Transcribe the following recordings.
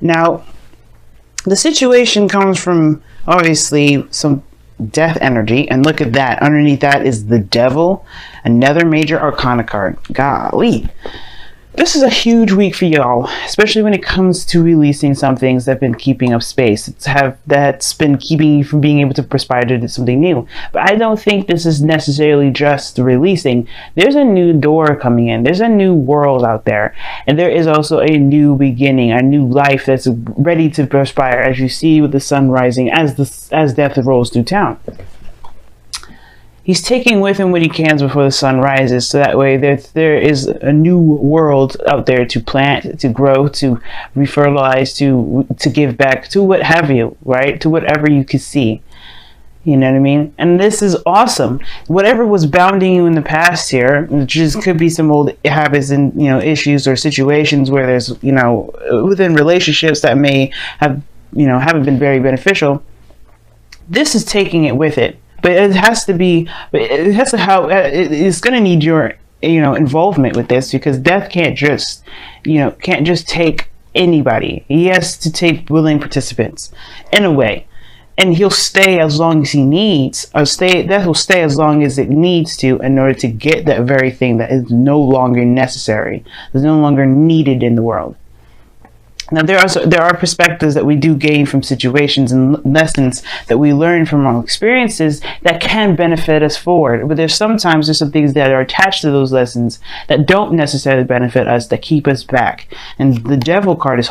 Now, the situation comes from obviously some death energy, and look at that. Underneath that is the devil, another major arcana card. Golly. This is a huge week for y'all, especially when it comes to releasing some things that have been keeping up space. That's been keeping you from being able to perspire to something new. But I don't think this is necessarily just releasing. There's a new door coming in. There's a new world out there. And there is also a new beginning, a new life that's ready to perspire, as you see with the sun rising as death rolls through town. He's taking with him what he can before the sun rises, so that way there is a new world out there to plant, to grow, to refertilize, to give back, to what have you, right? To whatever you could see. You know what I mean? And this is awesome. Whatever was bounding you in the past here, which just could be some old habits and, issues or situations where there's, within relationships that may have, haven't been very beneficial. This is taking it with it. But it's going to need your, involvement with this, because death can't just take anybody. He has to take willing participants in a way. And he'll stay as long as he needs, death will stay as long as it needs to in order to get that very thing that is no longer necessary, is no longer needed in the world. Now, there are perspectives that we do gain from situations and lessons that we learn from our experiences that can benefit us forward. But there's some things that are attached to those lessons that don't necessarily benefit us, that keep us back. And the Devil card is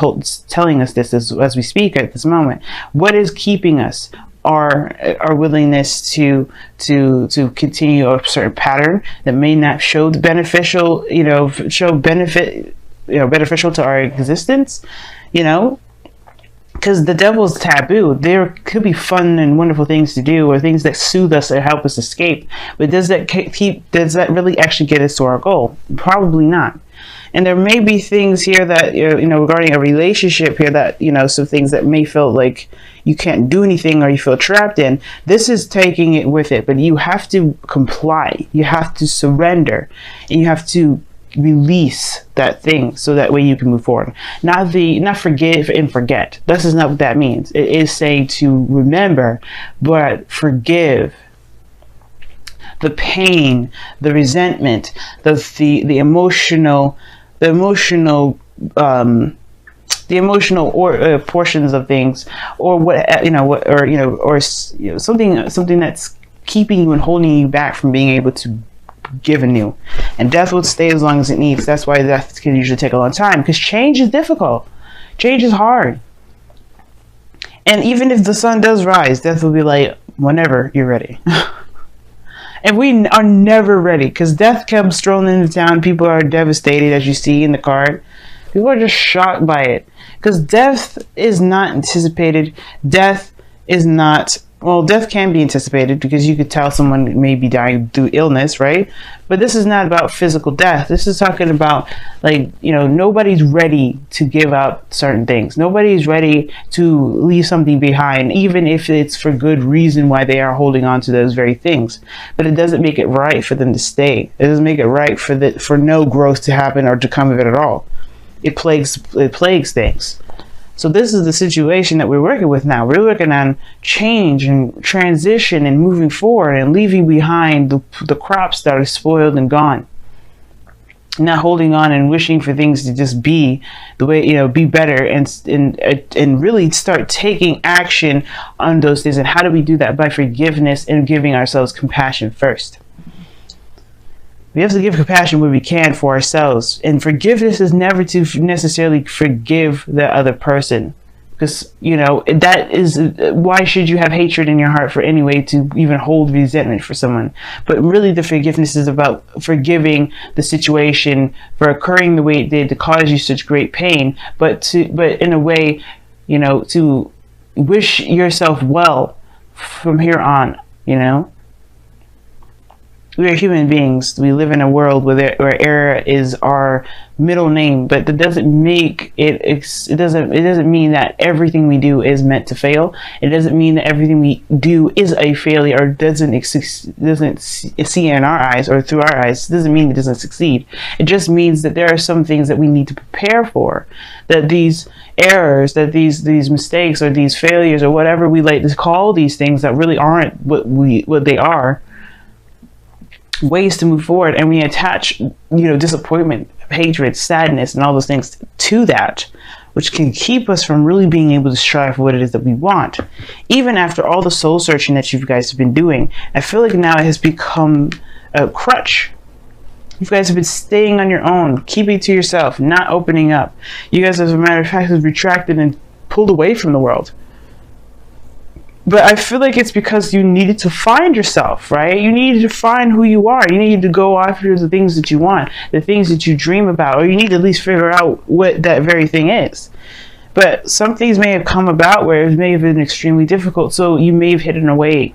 telling us this as we speak at this moment. What is keeping us? Our willingness to continue a certain pattern that may not show the beneficial, beneficial to our existence, because the devil's taboo. There could be fun and wonderful things to do, or things that soothe us or help us escape, but does that really actually get us to our goal? Probably not. And there may be things here that, regarding a relationship here that, some things that may feel like you can't do anything or you feel trapped in. This is taking it with it, but you have to comply. You have to surrender, and you have to release that thing so that way you can move forward. Not forgive and forget. This is not what that means. It is saying to remember, but forgive. The pain, the resentment, the emotional portions of things, or something that's keeping you and holding you back from being able to give anew. And death will stay as long as it needs. That's why death can usually take a long time, because change is difficult. Change is hard. And even if the sun does rise, death will be like, whenever you're ready. And we are never ready, because death comes strolling into town. People are devastated, as you see in the card. People are just shocked by it, because death is not anticipated. Death can be anticipated, because you could tell someone may be dying through illness, right? But this is not about physical death. This is talking about, nobody's ready to give up certain things. Nobody's ready to leave something behind, even if it's for good reason why they are holding on to those very things. But it doesn't make it right for them to stay. It doesn't make it right for no growth to happen or to come of it at all. It plagues things. So this is the situation that we're working with now. We're working on change and transition and moving forward and leaving behind the crops that are spoiled and gone. Not holding on and wishing for things to just be the way, be better, and really start taking action on those things. And how do we do that? By forgiveness and giving ourselves compassion first. We have to give compassion where we can for ourselves. And forgiveness is never to necessarily forgive the other person. Because, that is, why should you have hatred in your heart for any way to even hold resentment for someone? But really the forgiveness is about forgiving the situation for occurring the way it did to cause you such great pain. But in a way, to wish yourself well from here on, We are human beings. We live in a world where error is our middle name, but that doesn't make it. It doesn't mean that everything we do is meant to fail. It doesn't mean that everything we do is a failure or doesn't see in our eyes or through our eyes. It doesn't mean it doesn't succeed. It just means that there are some things that we need to prepare for. That these errors, that these mistakes or these failures or whatever we like to call these things that really aren't what they are. Ways to move forward, and we attach disappointment, hatred, sadness, and all those things to that, which can keep us from really being able to strive for what it is that we want. Even after all the soul searching that you guys have been doing, I feel like now it has become a crutch. You guys have been staying on your own, keeping to yourself, not opening up. You guys, as a matter of fact, have retracted and pulled away from the world. But I feel like it's because you needed to find yourself, right? You needed to find who you are. You needed to go after the things that you want, the things that you dream about, or you need to at least figure out what that very thing is. But some things may have come about where it may have been extremely difficult, so you may have hidden away.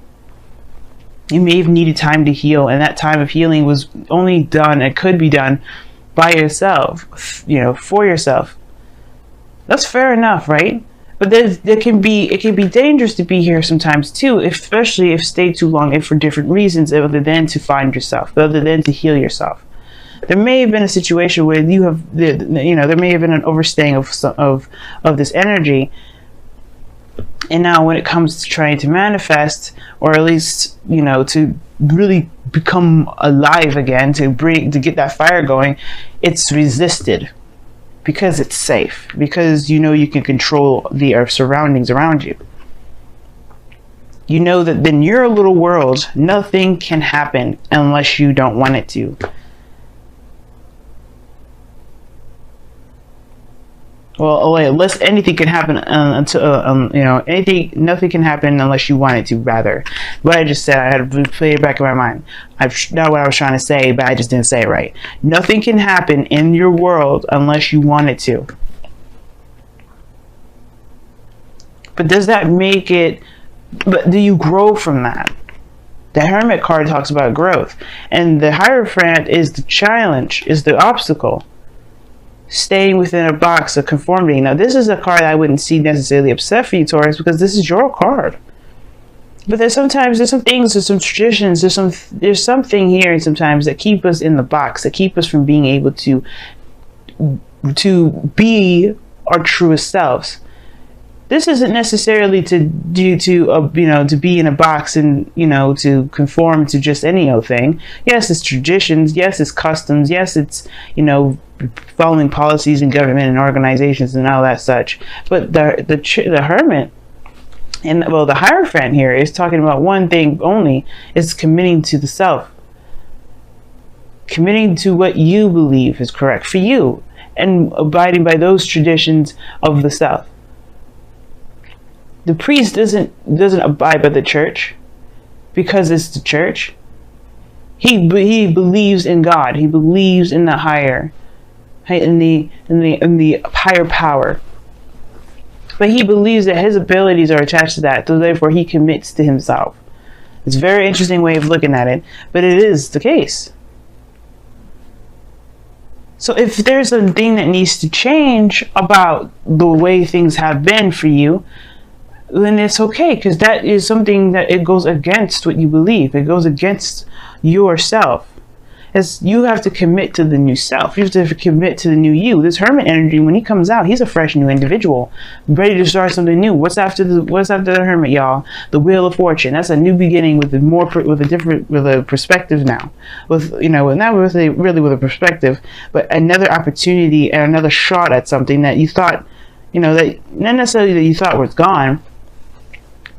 You may have needed time to heal, and that time of healing was only done, it could be done by yourself, for yourself. That's fair enough, right? But it can be dangerous to be here sometimes too, especially if stayed too long and for different reasons other than to find yourself, other than to heal yourself. There may have been a situation where there may have been an overstaying of this energy, and now when it comes to trying to manifest, or at least to really become alive again, to get that fire going, it's resisted. Because it's safe, because you can control the surroundings around you. You know that in your little world, nothing can happen unless you don't want it to. Well, unless anything can happen nothing can happen unless you want it to. Rather, what I just said, I had to play it back in my mind. I've know what I was trying to say, but I just didn't say it right. Nothing can happen in your world unless you want it to. But does that make it? But do you grow from that? The Hermit card talks about growth, and the Hierophant is the challenge, is the obstacle. Staying within a box of conformity. Now, this is a card I wouldn't see necessarily upset for you, Taurus, because this is your card. But there's some things, there's some traditions, there's something here sometimes that keep us in the box, that keep us from being able to be our truest selves. This isn't necessarily to be in a box and to conform to just any old thing. Yes, it's traditions. Yes, it's customs. Yes, it's following policies and government and organizations and all that such. But the Hermit and the Hierophant here is talking about one thing only: is committing to the self, committing to what you believe is correct for you, and abiding by those traditions of the self. The priest doesn't abide by the church because it's the church. He believes in God. He believes in the higher, in the higher power. But he believes that his abilities are attached to that, so therefore he commits to himself. It's a very interesting way of looking at it, but it is the case. So if there's a thing that needs to change about the way things have been for you, then it's okay, because that is something that it goes against what you believe. It goes against yourself. As you have to commit to the new self. You have to commit to the new you. This Hermit energy, when he comes out, he's a fresh new individual, ready to start something new. What's after the Hermit, y'all? The Wheel of Fortune. That's a new beginning with a perspective now. With not really with a perspective, but another opportunity and another shot at something that you thought, that not necessarily that you thought was gone,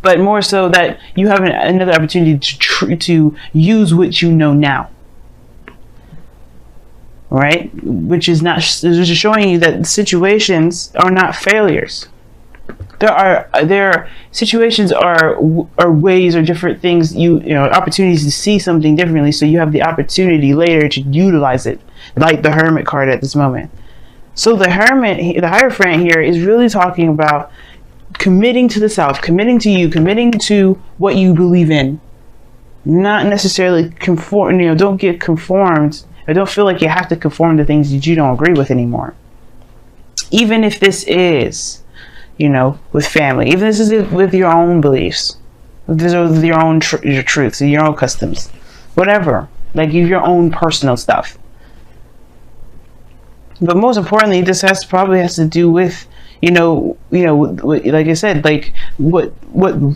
but more so that you have another opportunity to use what you know now. Right? Which is showing you that situations are not failures. Situations are ways or different things, opportunities to see something differently, so you have the opportunity later to utilize it, like the Hermit card at this moment. So the Hierophant here is really talking about committing to the self, committing to you, committing to what you believe in. not necessarily conform, don't get conformed, or don't feel like you have to conform to things that you don't agree with anymore. Even if this is, with family, even if this is with your own beliefs, if this is with your own your truths, your own customs, whatever, like your own personal stuff. But most importantly, this probably has to do with, like I said, like what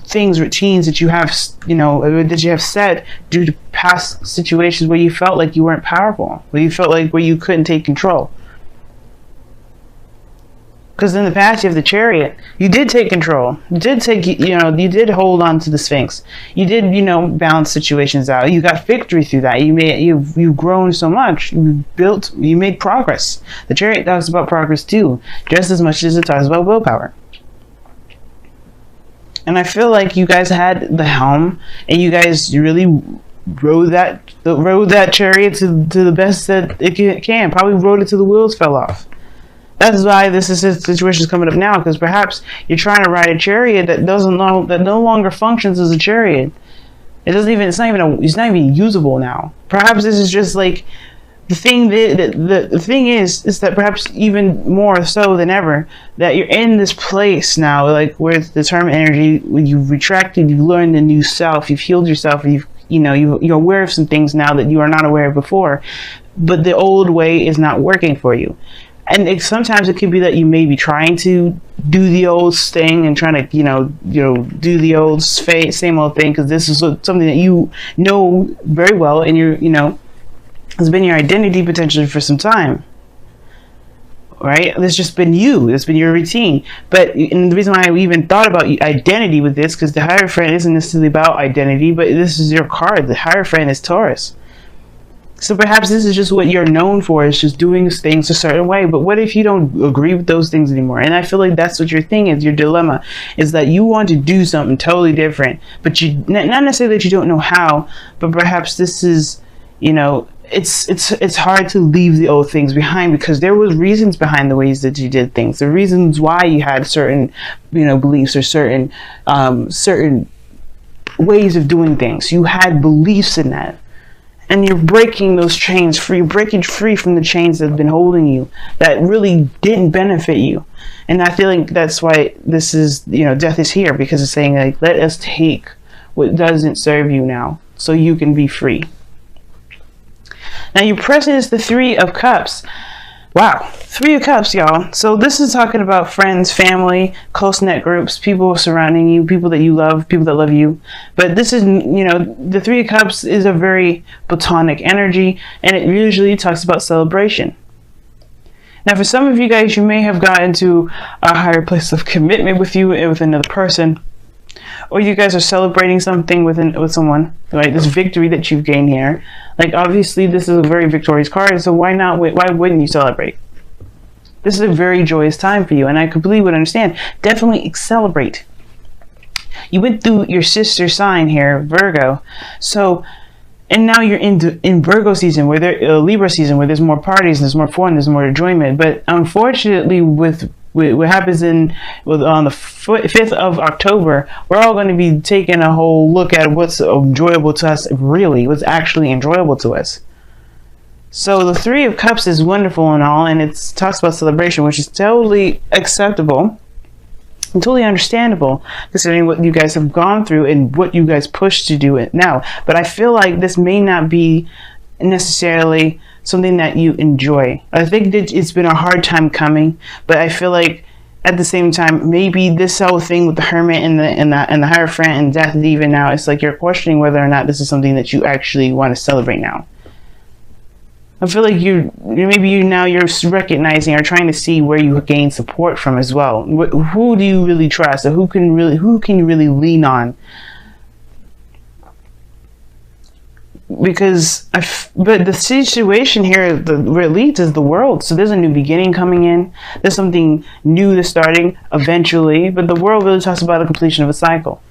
things, routines that you have, that you have set due to past situations where you felt like you weren't powerful, where you felt like where you couldn't take control. Because in the past, you have the Chariot. You did take control. You did take, you did hold on to the Sphinx. You did, balance situations out. You got victory through that. You've grown so much. You made progress. The Chariot talks about progress too, just as much as it talks about willpower. And I feel like you guys had the helm, and you guys really rode that Chariot to the best that it can. Probably rode it till the wheels fell off. That's why this situation is coming up now, because perhaps you're trying to ride a chariot that no longer functions as a chariot. It's not even usable now. Perhaps this is just like the thing. The thing is that perhaps even more so than ever, that you're in this place now, like where the term energy, when you've retracted, you've learned a new self, you've healed yourself, you're aware of some things now that you are not aware of before, but the old way is not working for you. And sometimes it could be that you may be trying to do the old thing and trying to, do the old same old thing, because this is something that you know very well, and has been your identity potentially for some time. Right? There's just been you. It's been your routine. And the reason why I even thought about identity with this, because the Hierophant isn't necessarily about identity, but this is your card. The Hierophant is Taurus. So perhaps this is just what you're known for, is just doing things a certain way. But what if you don't agree with those things anymore? And I feel like that's what your thing is, your dilemma, is that you want to do something totally different, but you not necessarily that you don't know how, but perhaps this is, it's hard to leave the old things behind, because there was reasons behind the ways that you did things. The reasons why you had certain, beliefs, or certain ways of doing things. You had beliefs in that. And you're breaking those chains free. You're breaking free from the chains that have been holding you, that really didn't benefit you. And I feel like that's why this is, death is here, because it's saying, like, let us take what doesn't serve you now, so you can be free. Now, your present is the Three of Cups. Wow, Three of Cups, y'all. So this is talking about friends, family, close-knit groups, people surrounding you, people that you love, people that love you. But this is, the Three of Cups is a very platonic energy, and it usually talks about celebration. Now, for some of you guys, you may have gotten to a higher place of commitment with another person, or you guys are celebrating something with someone, right? This victory that you've gained here. Like, obviously, this is a very victorious card, so why wouldn't you celebrate? This is a very joyous time for you, and I completely would understand. Definitely celebrate. You went through your sister sign here, Virgo, and now you're in Virgo season, Libra season, where there's more parties, there's more fun, there's more enjoyment. But unfortunately, with what happens on the 5th of October, we're all going to be taking a whole look at what's enjoyable to us, really, what's actually enjoyable to us. So the Three of Cups is wonderful and all, and it talks about celebration, which is totally acceptable and totally understandable, considering what you guys have gone through and what you guys push to do it now. But I feel like this may not be necessarily something that you enjoy. I think that it's been a hard time coming, but I feel like at the same time, maybe this whole thing with the Hermit and the Hierophant and Death, even now, it's like you're questioning whether or not this is something that you actually want to celebrate now. I feel like you're recognizing or trying to see where you gain support from as well. Who do you really trust, or who can you really lean on? But the situation here, where it leads, is the world. So there's a new beginning coming in. There's something new that's starting eventually. But the world really talks about the completion of a cycle.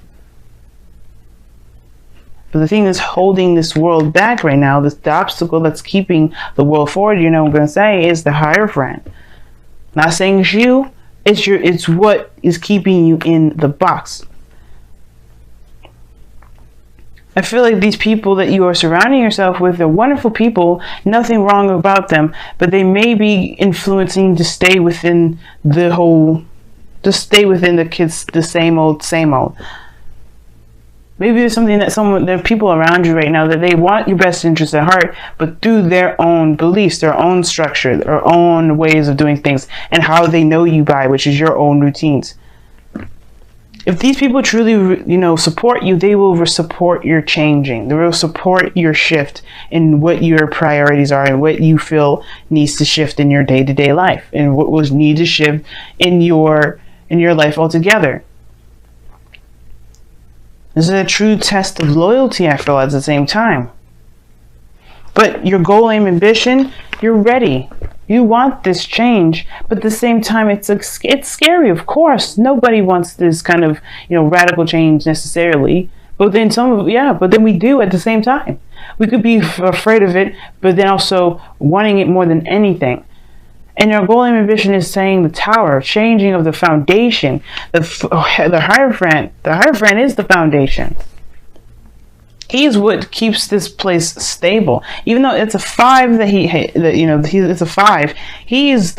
But the thing that's holding this world back right now, the obstacle that's keeping the world forward, I'm going to say, is the Hierophant. Not saying it's you, it's what is keeping you in the box. I feel like these people that you are surrounding yourself with are wonderful people, nothing wrong about them, but they may be influencing to stay within the kids, the same old, same old. Maybe there's something that there are people around you right now that they want your best interest at heart, but through their own beliefs, their own structure, their own ways of doing things, and how they know you by, which is your own routines. If these people truly, support you, they will support your changing. They will support your shift in what your priorities are and what you feel needs to shift in your day-to-day life and what will need to shift in your life altogether. This is a true test of loyalty, I feel, at the same time. But your goal, aim, ambition, you're ready. You want this change, but at the same time, it's scary, of course. Nobody wants this kind of, radical change necessarily. But then but then we do at the same time. We could be afraid of it, but then also wanting it more than anything. And your goal and ambition is saying the tower, changing of the foundation. The Hierophant is the foundation. He's what keeps this place stable. Even though it's a 5 it's a 5. He is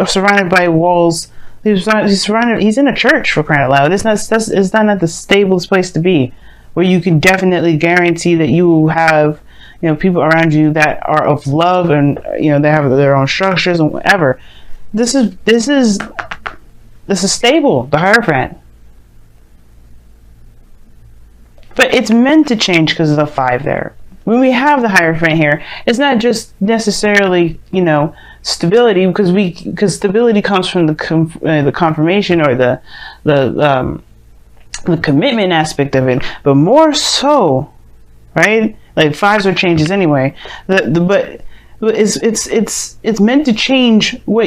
surrounded by walls. He's in a church, for crying out loud. It's not the stablest place to be, where you can definitely guarantee that you have people around you that are of love and they have their own structures and whatever. This is stable, the Hierophant. But it's meant to change because of the 5 there. When we have the Hierophant here, it's not just necessarily, stability, because stability comes from the confirmation or the commitment aspect of it, but more so, right? Like 5s are changes anyway. But it's meant to change what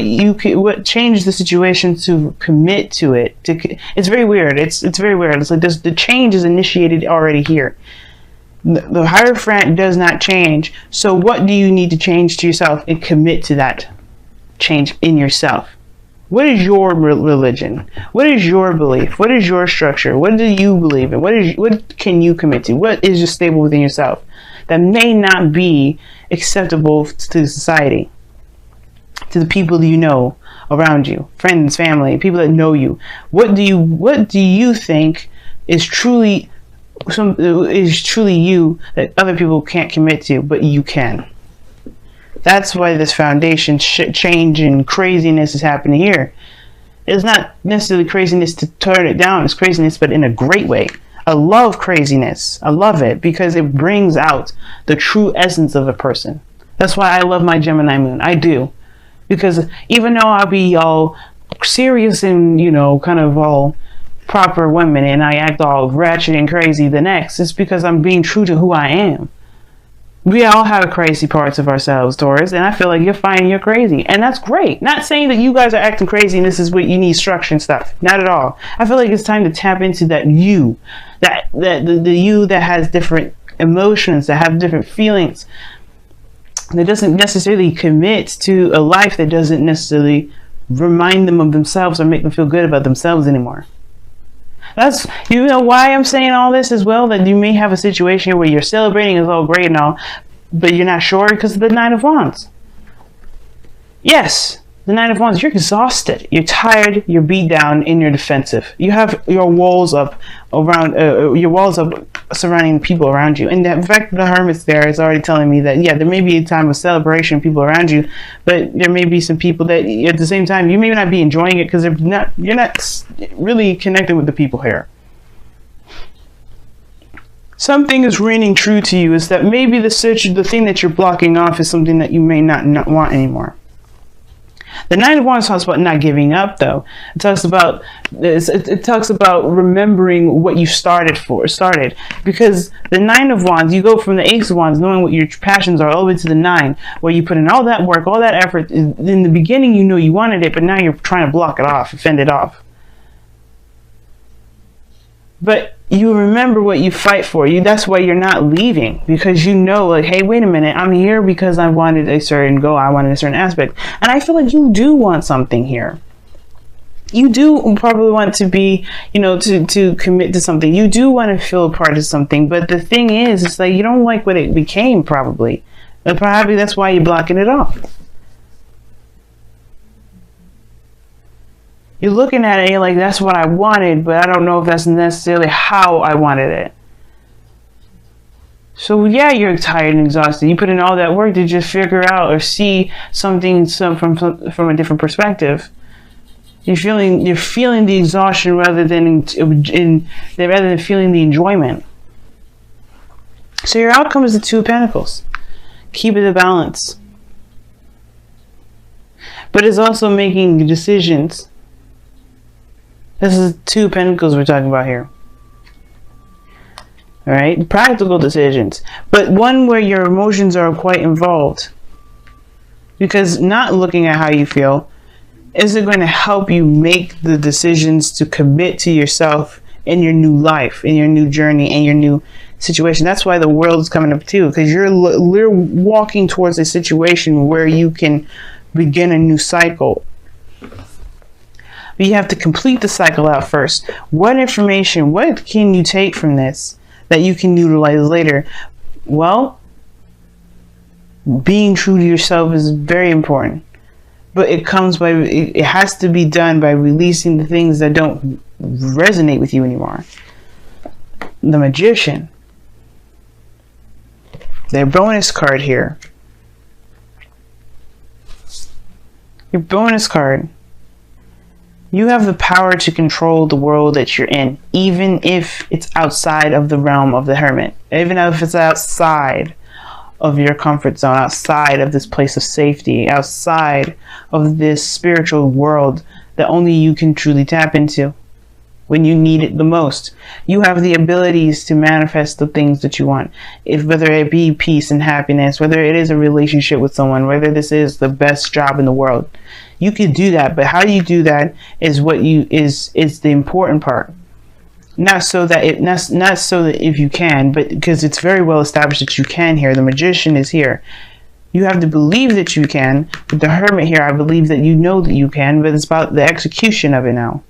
change the situation to commit to it. It's very weird. It's very weird. It's like the change is initiated already here. The Hierophant does not change. So what do you need to change to yourself and commit to that change in yourself? What is your religion? What is your belief? What is your structure? What do you believe in? What can you commit to? What is just stable within yourself that may not be acceptable to society, to the people that you know around you, friends, family, people that know you? What do you think is truly you that other people can't commit to, but you can? That's why this foundation change and craziness is happening here. It's not necessarily craziness to turn it down. It's craziness, but in a great way. I love craziness. I love it because it brings out the true essence of a person. That's why I love my Gemini moon. I do. Because even though I'll be all serious and, kind of all proper women and I act all ratchet and crazy the next, it's because I'm being true to who I am. We all have crazy parts of ourselves, Taurus, and I feel like you're finding you're crazy, and that's great. Not saying that you guys are acting crazy and this is what you need, structure and stuff. Not at all. I feel like it's time to tap into that you, the you that has different emotions, that have different feelings, that doesn't necessarily commit to a life that doesn't necessarily remind them of themselves or make them feel good about themselves anymore. That's, why I'm saying all this as well, that you may have a situation where you're celebrating is all great and all, but you're not sure because of the 9 of Wands. Yes, the 9 of Wands, you're exhausted, you're tired, you're beat down, and you're defensive. You have your walls up surrounding people around you. And the fact that the Hermit's there is already telling me that, there may be a time of celebration, people around you, but there may be some people that at the same time, you may not be enjoying it because you're not really connecting with the people here. Something is ringing true to you is that maybe the thing that you're blocking off is something that you may not want anymore. The 9 of Wands talks about not giving up, though. It talks about remembering what you started. Because the 9 of Wands, you go from the Ace of Wands, knowing what your passions are, all the way to the 9, where you put in all that work, all that effort. In the beginning, you wanted it, but now you're trying to block it off, fend it off. But you remember what you fight for. That's why you're not leaving, because like, hey, wait a minute, I'm here because I wanted a certain goal, I wanted a certain aspect, and I feel like you do want something here. You do probably want to be, to commit to something. You do want to feel a part of something. But the thing is, it's like you don't like what it became, probably. And probably that's why you're blocking it off. You're looking at it and you're like, that's what I wanted, but I don't know if that's necessarily how I wanted it. So yeah, you're tired and exhausted. You put in all that work to just figure out or see something from a different perspective. You're feeling the exhaustion rather than feeling the enjoyment. So your outcome is the Two of Pentacles. Keep it a balance. But it's also making decisions. This is Two of Pentacles we're talking about here. All right, practical decisions, but one where your emotions are quite involved. Because not looking at how you feel isn't going to help you make the decisions to commit to yourself in your new life, in your new journey, and your new situation. That's why the world is coming up too, because you're walking towards a situation where you can begin a new cycle. But you have to complete the cycle out first. What information, what can you take from this that you can utilize later? Well, being true to yourself is very important. But it has to be done by releasing the things that don't resonate with you anymore. The Magician. Their bonus card here. Your bonus card. You have the power to control the world that you're in, even if it's outside of the realm of the Hermit. Even if it's outside of your comfort zone, outside of this place of safety, outside of this spiritual world that only you can truly tap into when you need it the most. You have the abilities to manifest the things that you want, whether it be peace and happiness, whether it is a relationship with someone, whether this is the best job in the world. You could do that, but how you do that is is the important part. Not so that if you can, but because it's very well established that you can here. The Magician is here. You have to believe that you can. With the Hermit here, I believe that you know that you can, but it's about the execution of it now.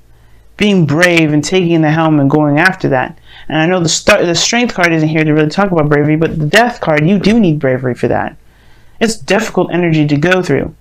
Being brave and taking the helm and going after that. And I know the Strength card isn't here to really talk about bravery, but the Death card, you do need bravery for that. It's difficult energy to go through.